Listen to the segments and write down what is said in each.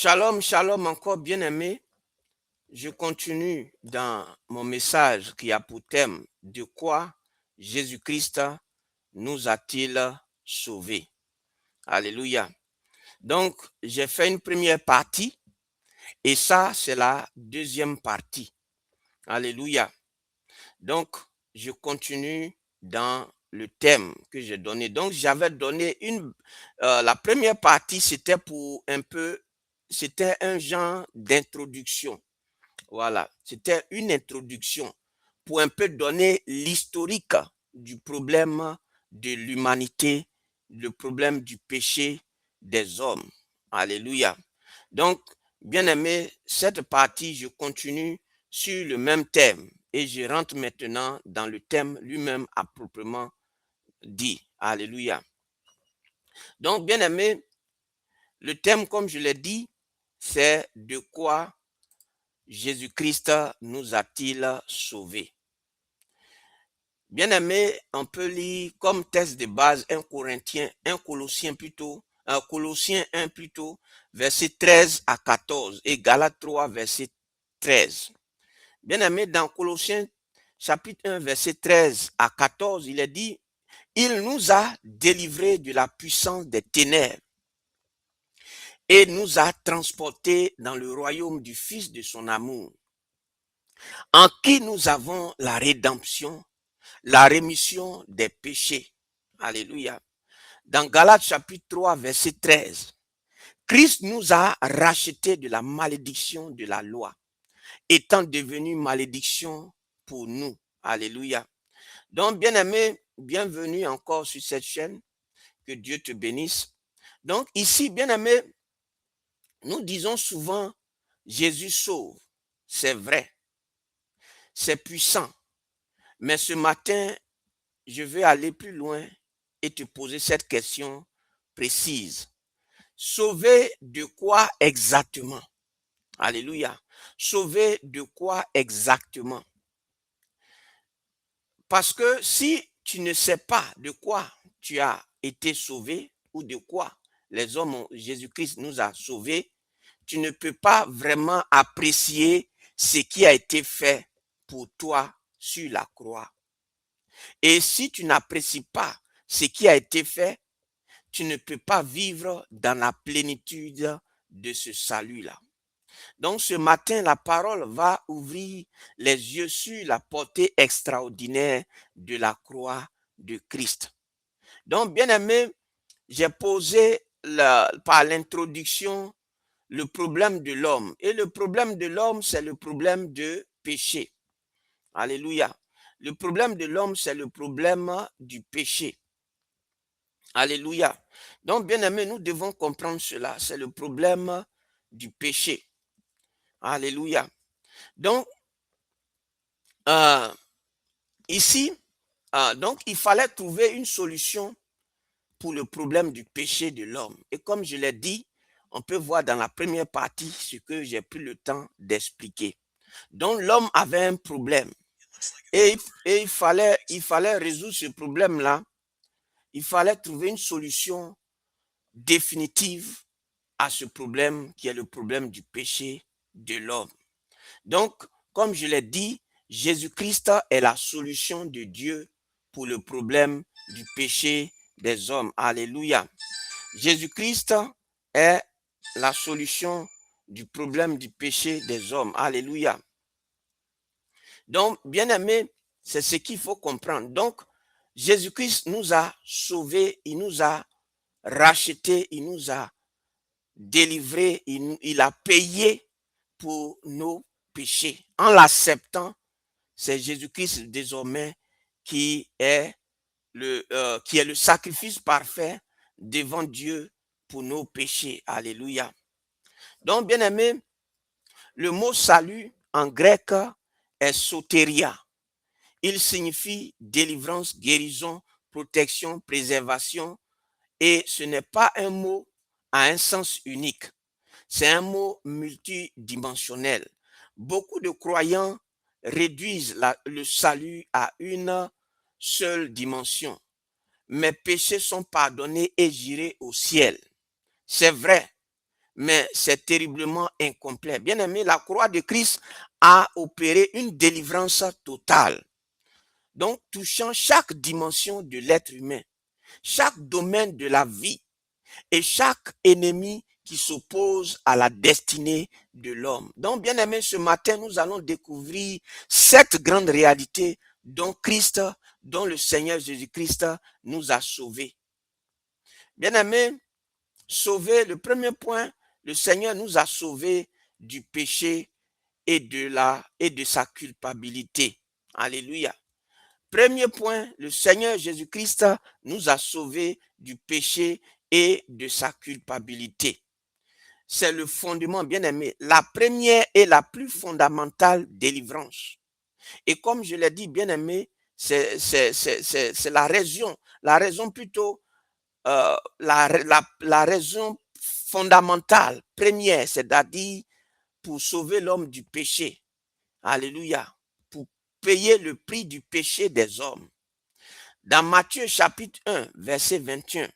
Shalom, shalom encore bien-aimé. Je continue dans mon message qui a pour thème de quoi Jésus-Christ nous a-t-il sauvés. Alléluia. Donc, j'ai fait une première partie et ça, c'est la deuxième partie. Alléluia. Donc, je continue dans le thème que j'ai donné. Donc, j'avais donné la première partie, c'était un genre d'introduction. Voilà, c'était une introduction pour un peu donner l'historique du problème de l'humanité, le problème du péché des hommes. Alléluia. Donc, bien aimé, cette partie, je continue sur le même thème et je rentre maintenant dans le thème lui-même à proprement dit. Alléluia. Donc, bien aimé, le thème, comme je l'ai dit, c'est de quoi Jésus-Christ nous a-t-il sauvés? Bien-aimé, on peut lire comme texte de base Colossiens 1 plutôt, verset 13 à 14 et Galates 3, verset 13. Bien-aimé, dans Colossiens chapitre 1, verset 13 à 14, il est dit, il nous a délivrés de la puissance des ténèbres et nous a transportés dans le royaume du Fils de son amour, en qui nous avons la rédemption, la rémission des péchés. Alléluia. Dans Galates chapitre 3, verset 13, Christ nous a rachetés de la malédiction de la loi, étant devenu malédiction pour nous. Alléluia. Donc, bien-aimé, bienvenue encore sur cette chaîne. Que Dieu te bénisse. Donc, ici, bien-aimé, nous disons souvent, Jésus sauve. C'est vrai. C'est puissant. Mais ce matin, je vais aller plus loin et te poser cette question précise. Sauver de quoi exactement? Alléluia. Sauver de quoi exactement? Parce que si tu ne sais pas de quoi tu as été sauvé ou de quoi les hommes, Jésus-Christ nous a sauvés, tu ne peux pas vraiment apprécier ce qui a été fait pour toi sur la croix. Et si tu n'apprécies pas ce qui a été fait, tu ne peux pas vivre dans la plénitude de ce salut-là. Donc ce matin, la parole va ouvrir les yeux sur la portée extraordinaire de la croix de Christ. Donc, bien aimé, j'ai posé par l'introduction le problème de l'homme. Et le problème de l'homme, c'est le problème de péché. Alléluia. Le problème de l'homme, c'est le problème du péché. Alléluia. Donc, bien aimé, nous devons comprendre cela. C'est le problème du péché. Alléluia. Donc, ici, donc, il fallait trouver une solution pour le problème du péché de l'homme. Et comme je l'ai dit, on peut voir dans la première partie ce que j'ai pris le temps d'expliquer. Donc, l'homme avait un problème. Et il fallait résoudre ce problème-là. Il fallait trouver une solution définitive à ce problème qui est le problème du péché de l'homme. Donc, comme je l'ai dit, Jésus-Christ est la solution de Dieu pour le problème du péché des hommes. Alléluia. Jésus-Christ est la solution du problème du péché des hommes. Alléluia. Donc, bien aimé, c'est ce qu'il faut comprendre. Donc, Jésus-Christ nous a sauvés, il nous a rachetés, il nous a délivrés, il a payé pour nos péchés. En l'acceptant, c'est Jésus-Christ désormais qui est le sacrifice parfait devant Dieu pour nos péchés. Alléluia. Donc, bien aimé, le mot salut en grec est soteria. Il signifie délivrance, guérison, protection, préservation. Et ce n'est pas un mot à un sens unique. C'est un mot multidimensionnel. Beaucoup de croyants réduisent le salut à une seule dimension. Mes péchés sont pardonnés et j'irai au ciel. C'est vrai, mais c'est terriblement incomplet. Bien aimé, la croix de Christ a opéré une délivrance totale. Donc, touchant chaque dimension de l'être humain, chaque domaine de la vie et chaque ennemi qui s'oppose à la destinée de l'homme. Donc, bien aimé, ce matin, nous allons découvrir cette grande réalité dont Christ, dont le Seigneur Jésus-Christ nous a sauvés. Bien aimé, sauver, le premier point, le Seigneur nous a sauvés du péché et de sa culpabilité. Alléluia. Premier point, le Seigneur Jésus-Christ nous a sauvés du péché et de sa culpabilité. C'est le fondement, bien aimé, la première et la plus fondamentale délivrance. Et comme je l'ai dit, bien aimé, c'est la raison plutôt, la raison fondamentale, première, c'est-à-dire pour sauver l'homme du péché. Alléluia. Pour payer le prix du péché des hommes. Dans Matthieu chapitre 1, verset 21,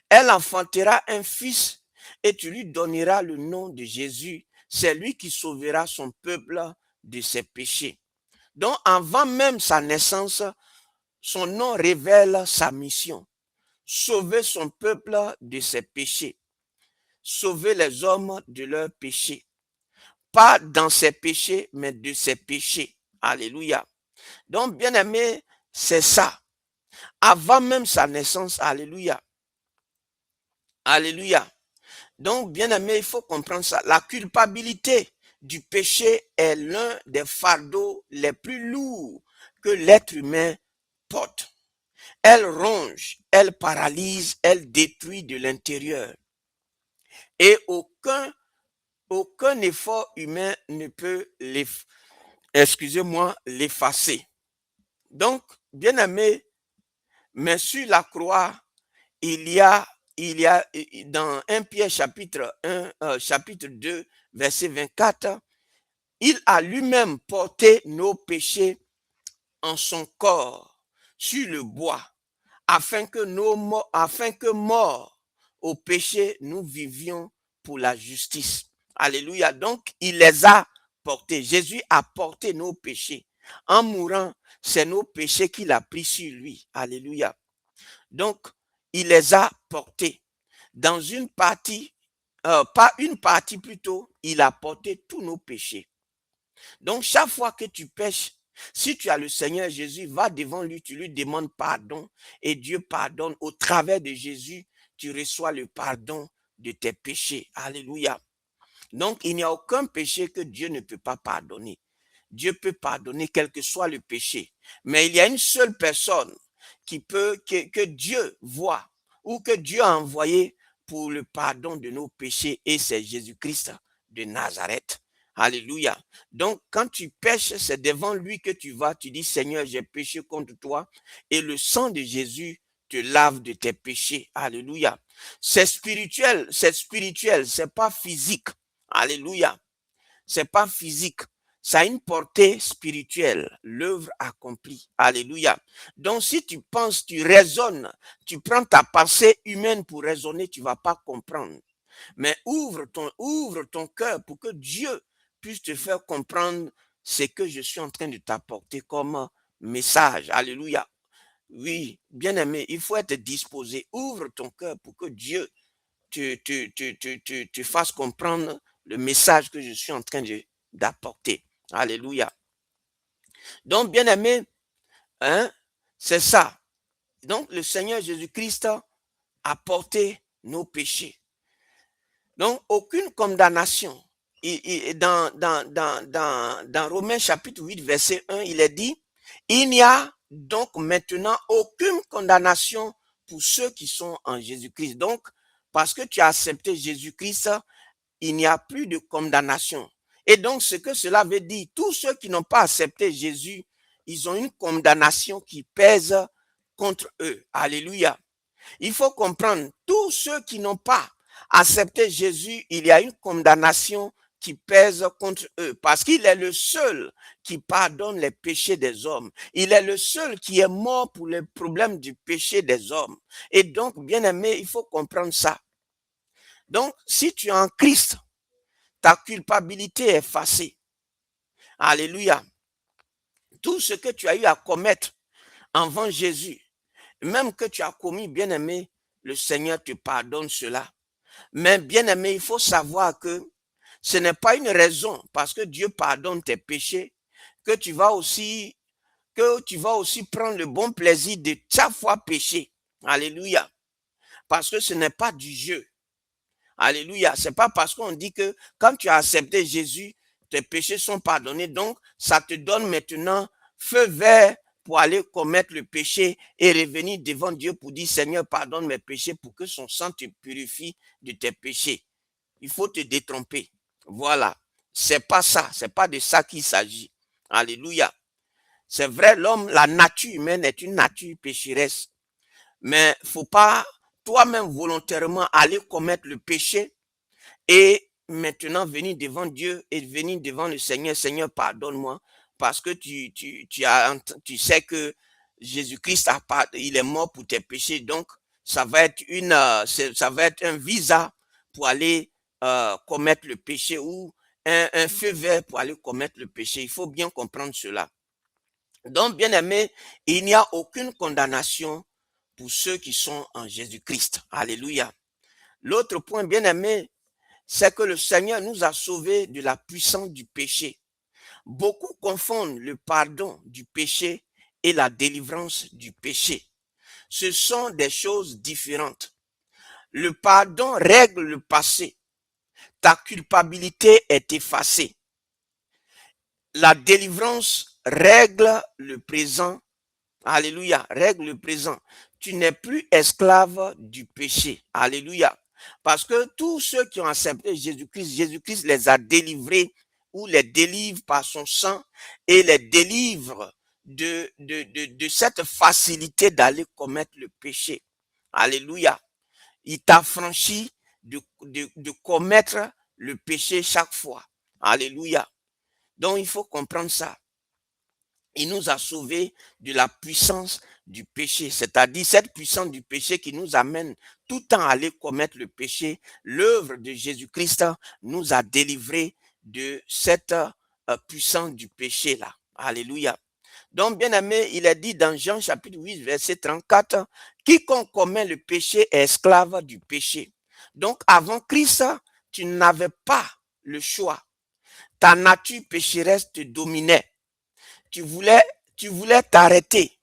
elle enfantera un fils et tu lui donneras le nom de Jésus. C'est lui qui sauvera son peuple de ses péchés. Donc, avant même sa naissance, son nom révèle sa mission. Sauver son peuple de ses péchés. Sauver les hommes de leurs péchés. Pas dans ses péchés, mais de ses péchés. Alléluia. Donc, bien aimé, c'est ça. Avant même sa naissance, alléluia. Alléluia. Donc, bien aimé, il faut comprendre ça. La culpabilité du péché est l'un des fardeaux les plus lourds que l'être humain porte. Elle ronge, elle paralyse, elle détruit de l'intérieur. Et aucun effort humain ne peut l'effacer. Donc, bien aimé, mais sur la croix, il y a dans 1 Pierre chapitre 2, verset 24, il a lui-même porté nos péchés en son corps sur le bois, afin que mort au péché, nous vivions pour la justice. Alléluia. Donc, il les a portés. Jésus a porté nos péchés. En mourant, c'est nos péchés qu'il a pris sur lui. Alléluia. Donc, il les a portés. Dans une partie, pas une partie plutôt, il a porté tous nos péchés. Donc, chaque fois que tu pèches, si tu as le Seigneur Jésus, va devant lui, tu lui demandes pardon et Dieu pardonne. Au travers de Jésus, tu reçois le pardon de tes péchés. Alléluia. Donc, il n'y a aucun péché que Dieu ne peut pas pardonner. Dieu peut pardonner quel que soit le péché. Mais il y a une seule personne que Dieu voit ou que Dieu a envoyé pour le pardon de nos péchés et c'est Jésus-Christ de Nazareth. Alléluia. Donc, quand tu pèches, c'est devant lui que tu vas, tu dis, Seigneur, j'ai péché contre toi et le sang de Jésus te lave de tes péchés. Alléluia. C'est spirituel, c'est pas physique. Alléluia. C'est pas physique. Ça a une portée spirituelle, l'œuvre accomplie. Alléluia. Donc, si tu penses, tu raisonnes, tu prends ta pensée humaine pour raisonner, tu vas pas comprendre. Mais ouvre ton cœur pour que Dieu puisse te faire comprendre ce que je suis en train de t'apporter comme message. Alléluia. Oui, bien aimé, il faut être disposé. Ouvre ton cœur pour que Dieu te fasse comprendre le message que je suis en train d'apporter. Alléluia. Donc, bien aimé, hein, c'est ça. Donc, le Seigneur Jésus-Christ a porté nos péchés. Donc, aucune condamnation. Dans Romains chapitre 8, verset 1, il est dit, il n'y a donc maintenant aucune condamnation pour ceux qui sont en Jésus-Christ. Donc, parce que tu as accepté Jésus-Christ, il n'y a plus de condamnation. Et donc, ce que cela veut dire, tous ceux qui n'ont pas accepté Jésus, ils ont une condamnation qui pèse contre eux. Alléluia. Il faut comprendre, tous ceux qui n'ont pas accepté Jésus, il y a une condamnation qui pèse contre eux, parce qu'il est le seul qui pardonne les péchés des hommes. Il est le seul qui est mort pour les problèmes du péché des hommes. Et donc, bien aimé, il faut comprendre ça. Donc, si tu es en Christ, ta culpabilité est effacée. Alléluia. Tout ce que tu as eu à commettre avant Jésus, même que tu as commis, bien-aimé, le Seigneur te pardonne cela. Mais bien-aimé, il faut savoir que ce n'est pas une raison parce que Dieu pardonne tes péchés que tu vas aussi prendre le bon plaisir de chaque fois pécher. Alléluia. Parce que ce n'est pas du jeu. Alléluia. C'est pas parce qu'on dit que quand tu as accepté Jésus, tes péchés sont pardonnés. Donc, ça te donne maintenant feu vert pour aller commettre le péché et revenir devant Dieu pour dire, Seigneur, pardonne mes péchés pour que son sang te purifie de tes péchés. Il faut te détromper. Voilà. C'est pas ça. C'est pas de ça qu'il s'agit. Alléluia. C'est vrai, l'homme, la nature humaine est une nature pécheresse. Mais faut pas toi-même volontairement aller commettre le péché et maintenant venir devant Dieu et venir devant le Seigneur. Seigneur, pardonne-moi parce que tu sais que Jésus-Christ il est mort pour tes péchés. Donc, ça va être ça va être un visa pour aller commettre le péché ou un feu vert pour aller commettre le péché. Il faut bien comprendre cela. Donc, bien aimé, il n'y a aucune condamnation pour ceux qui sont en Jésus-Christ. Alléluia. L'autre point, bien aimé, c'est que le Seigneur nous a sauvés de la puissance du péché. Beaucoup confondent le pardon du péché et la délivrance du péché. Ce sont des choses différentes. Le pardon règle le passé. Ta culpabilité est effacée. La délivrance règle le présent. Alléluia, règle le présent. Tu n'es plus esclave du péché. Alléluia. Parce que tous ceux qui ont accepté Jésus-Christ, Jésus-Christ les a délivrés ou les délivre par son sang et les délivre de cette facilité d'aller commettre le péché. Alléluia. Il t'a franchi de commettre le péché chaque fois. Alléluia. Donc il faut comprendre ça. Il nous a sauvés de la puissance du péché, c'est-à-dire cette puissance du péché qui nous amène tout le temps à aller commettre le péché. L'œuvre de Jésus-Christ nous a délivrés de cette puissance du péché-là. Alléluia. Donc, bien aimé, il est dit dans Jean chapitre 8, verset 34, quiconque commet le péché est esclave du péché. Donc, avant Christ, tu n'avais pas le choix. Ta nature pécheresse te dominait. Tu voulais t'arrêter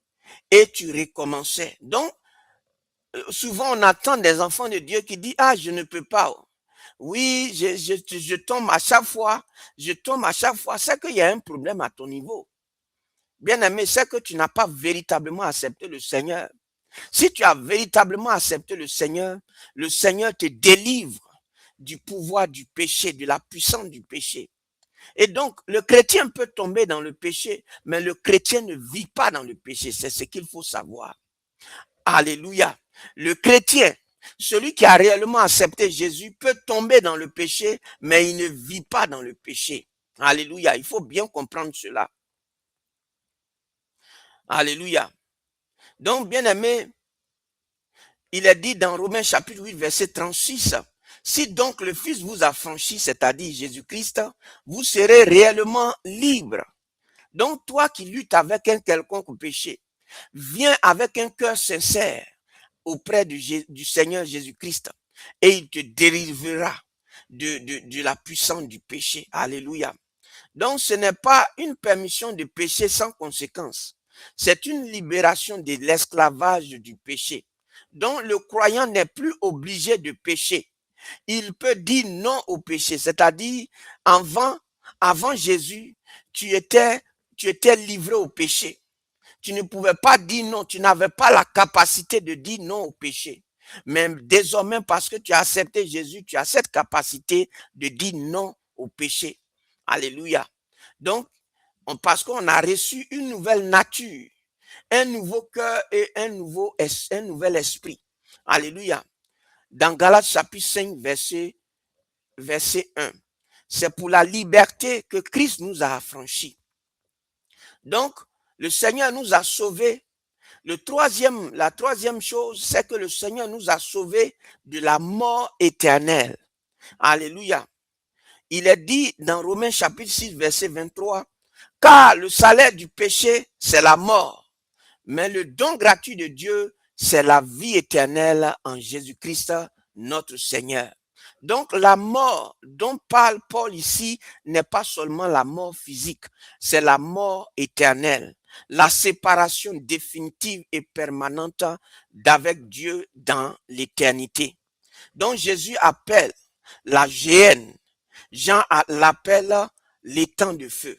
et tu recommençais. Donc, souvent on attend des enfants de Dieu qui disent, ah, je ne peux pas. Oui, je tombe à chaque fois. Je tombe à chaque fois. C'est qu'il y a un problème à ton niveau. Bien aimé, c'est que tu n'as pas véritablement accepté le Seigneur. Si tu as véritablement accepté le Seigneur te délivre du pouvoir du péché, de la puissance du péché. Et donc, le chrétien peut tomber dans le péché, mais le chrétien ne vit pas dans le péché. C'est ce qu'il faut savoir. Alléluia. Le chrétien, celui qui a réellement accepté Jésus, peut tomber dans le péché, mais il ne vit pas dans le péché. Alléluia. Il faut bien comprendre cela. Alléluia. Donc, bien aimé, il est dit dans Romains chapitre 8, verset 36, si donc le Fils vous a franchi, c'est-à-dire Jésus-Christ, vous serez réellement libre. Donc, toi qui luttes avec un quelconque péché, viens avec un cœur sincère auprès du Seigneur Jésus-Christ et il te délivrera de la puissance du péché. Alléluia. Donc, ce n'est pas une permission de pécher sans conséquence. C'est une libération de l'esclavage du péché. Donc, le croyant n'est plus obligé de pécher. Il peut dire non au péché. C'est-à-dire, avant Jésus, tu étais livré au péché. Tu ne pouvais pas dire non. Tu n'avais pas la capacité de dire non au péché. Mais désormais, parce que tu as accepté Jésus, tu as cette capacité de dire non au péché. Alléluia. Donc, parce qu'on a reçu une nouvelle nature, un nouveau cœur et un nouvel esprit. Alléluia. Dans Galates chapitre 5, verset 1. C'est pour la liberté que Christ nous a affranchis. Donc, le Seigneur nous a sauvés La troisième chose, c'est que le Seigneur nous a sauvés de la mort éternelle. Alléluia. Il est dit dans Romains chapitre 6, verset 23, car le salaire du péché, c'est la mort. Mais le don gratuit de Dieu, c'est la vie éternelle en Jésus-Christ, notre Seigneur. Donc la mort dont parle Paul ici n'est pas seulement la mort physique, c'est la mort éternelle, la séparation définitive et permanente d'avec Dieu dans l'éternité. Donc Jésus appelle la géhenne, Jean l'appelle l'étang de feu.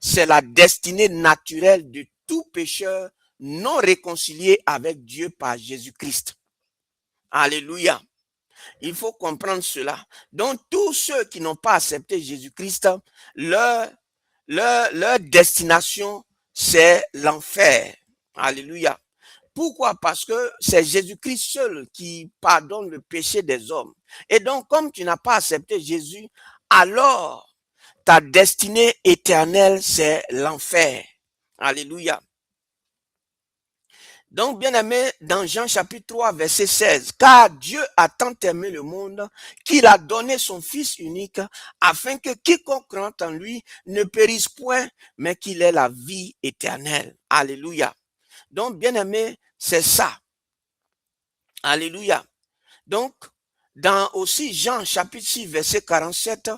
C'est la destinée naturelle de tout pécheur non réconcilié avec Dieu par Jésus-Christ. Alléluia. Il faut comprendre cela. Donc, tous ceux qui n'ont pas accepté Jésus-Christ, leur destination, c'est l'enfer. Alléluia. Pourquoi? Parce que c'est Jésus-Christ seul qui pardonne le péché des hommes. Et donc, comme tu n'as pas accepté Jésus, alors ta destinée éternelle, c'est l'enfer. Alléluia. Donc, bien aimé, dans Jean chapitre 3, verset 16, car Dieu a tant aimé le monde qu'il a donné son Fils unique afin que quiconque croit en lui ne périsse point, mais qu'il ait la vie éternelle. Alléluia. Donc, bien aimé, c'est ça. Alléluia. Donc, dans aussi Jean chapitre 6, verset 47,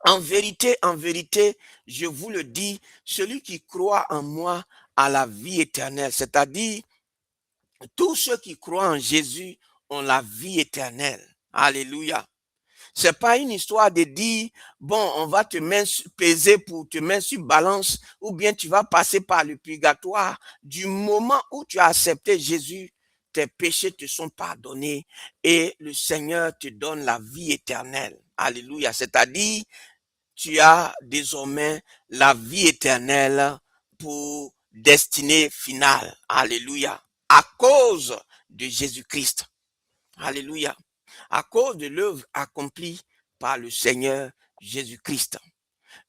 en vérité, je vous le dis, celui qui croit en moi a la vie éternelle. C'est-à-dire, tous ceux qui croient en Jésus ont la vie éternelle. Alléluia. C'est pas une histoire de dire, bon, on va te peser pour te mettre sur balance, ou bien tu vas passer par le purgatoire. Du moment où tu as accepté Jésus, tes péchés te sont pardonnés et le Seigneur te donne la vie éternelle. Alléluia. C'est-à-dire, tu as désormais la vie éternelle pour destinée finale. Alléluia. À cause de Jésus-Christ. Alléluia. À cause de l'œuvre accomplie par le Seigneur Jésus-Christ.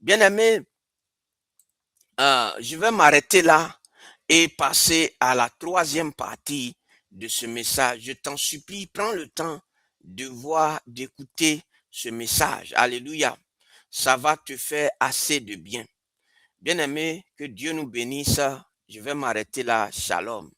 Bien-aimé, je vais m'arrêter là et passer à la troisième partie de ce message. Je t'en supplie, prends le temps de voir, d'écouter ce message. Alléluia. Ça va te faire assez de bien. Bien-aimé, que Dieu nous bénisse. Je vais m'arrêter là. Shalom.